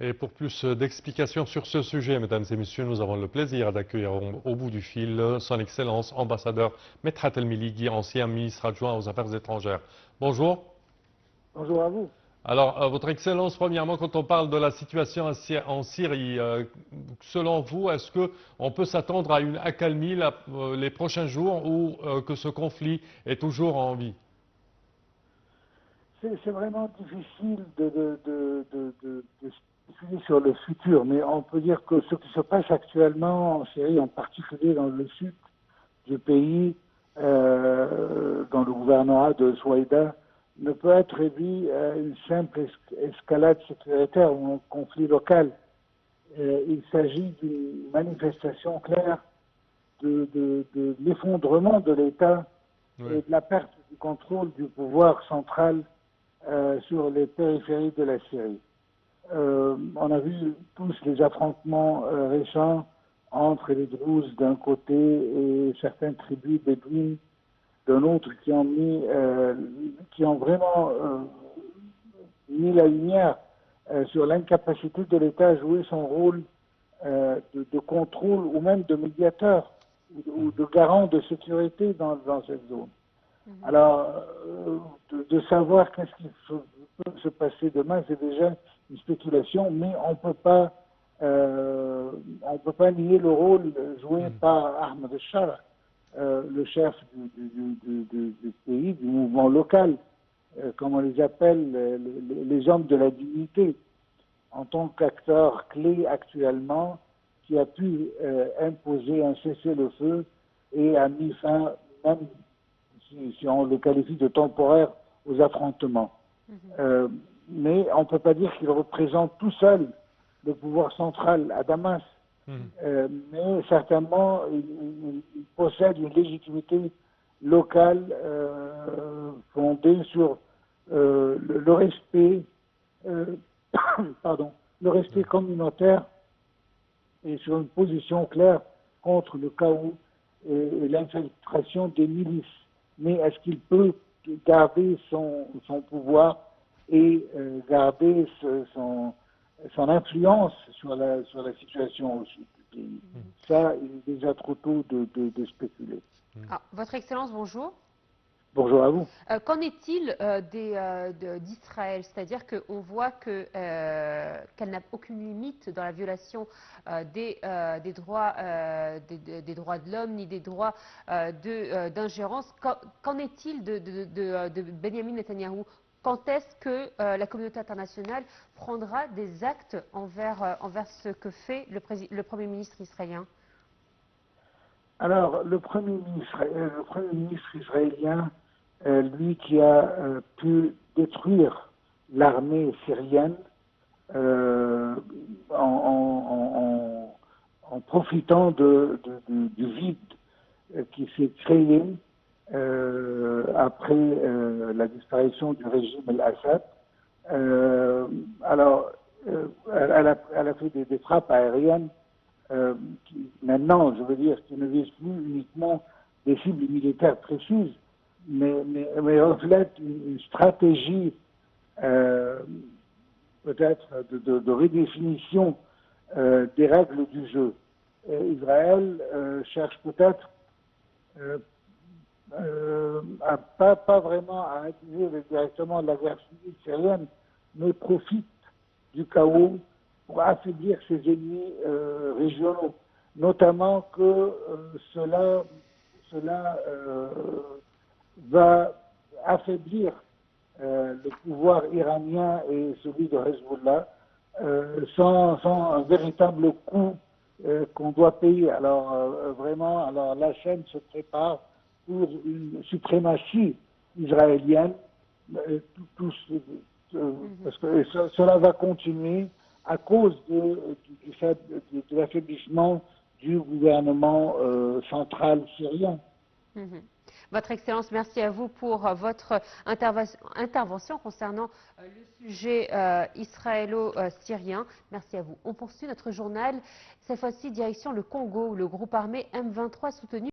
Et pour plus d'explications sur ce sujet, mesdames et messieurs, nous avons le plaisir d'accueillir au bout du fil son Excellence, ambassadeur Medhat El-Miligui, ancien ministre adjoint aux Affaires étrangères. Bonjour. Bonjour à vous. Alors, Votre Excellence, premièrement, quand on parle de la situation en Syrie, selon vous, est-ce qu'on peut s'attendre à une accalmie les prochains jours ou que ce conflit est toujours en vie? C'est vraiment difficile de spéculer sur le futur, mais on peut dire que ce qui se passe actuellement en Syrie, en particulier dans le sud du pays, dans le gouvernorat de Souaïda, ne peut être réduit à une simple escalade sécuritaire ou un conflit local. Il s'agit d'une manifestation claire de l'effondrement de l'État et de la perte du contrôle du pouvoir central sur les périphéries de la Syrie. On a vu tous les affrontements récents entre les Druzes d'un côté et certaines tribus bédouines d'un autre qui ont vraiment mis la lumière sur l'incapacité de l'État à jouer son rôle de contrôle ou même de médiateur ou de garant de sécurité dans cette zone. Alors, de savoir qu'est-ce qui peut se passer demain, c'est déjà une spéculation, mais on peut pas nier le rôle joué par Ahmed al-Shara, le chef du pays, du mouvement local, comme on les appelle, les hommes de la dignité, en tant qu'acteur clé actuellement, qui a pu imposer un cessez-le-feu et a mis fin, même si on le qualifie de temporaire, aux affrontements. Mais on ne peut pas dire qu'il représente tout seul le pouvoir central à Damas, mais certainement il possède une légitimité locale fondée sur le respect, le respect communautaire et sur une position claire contre le chaos et l'infiltration des milices. Mais est-ce qu'il peut garder son pouvoir et garder son influence sur la situation au sud du pays? Ça, il est déjà trop tôt de spéculer. Votre Excellence, bonjour. Bonjour à vous. Qu'en est-il d'Israël? C'est-à-dire qu'on voit qu'elle n'a aucune limite dans la violation des droits de l'homme ni des droits d'ingérence. Qu'en est-il de Benjamin Netanyahou? Quand est-ce que la communauté internationale prendra des actes envers ce que fait le Premier ministre israélien? Alors, le Premier ministre israélien, lui qui a pu détruire l'armée syrienne en profitant du vide qui s'est créé après la disparition du régime Al-Assad. Elle a fait des frappes aériennes maintenant, je veux dire, qui ne visent plus uniquement des cibles militaires précises, mais reflètent une stratégie peut-être de redéfinition des règles du jeu. Israël cherche peut-être pas vraiment à accuser directement la guerre civile syrienne, mais profite du chaos pour affaiblir ses ennemis régionaux, notamment que cela va affaiblir le pouvoir iranien et celui de Hezbollah sans un véritable coût qu'on doit payer. Alors vraiment, la chaîne se prépare pour une suprématie israélienne, parce que cela va continuer à cause de l'affaiblissement du gouvernement central syrien. Votre Excellence, merci à vous pour votre intervention concernant le sujet israélo-syrien. Merci à vous. On poursuit notre journal, cette fois-ci direction le Congo, où le groupe armé M23 soutenu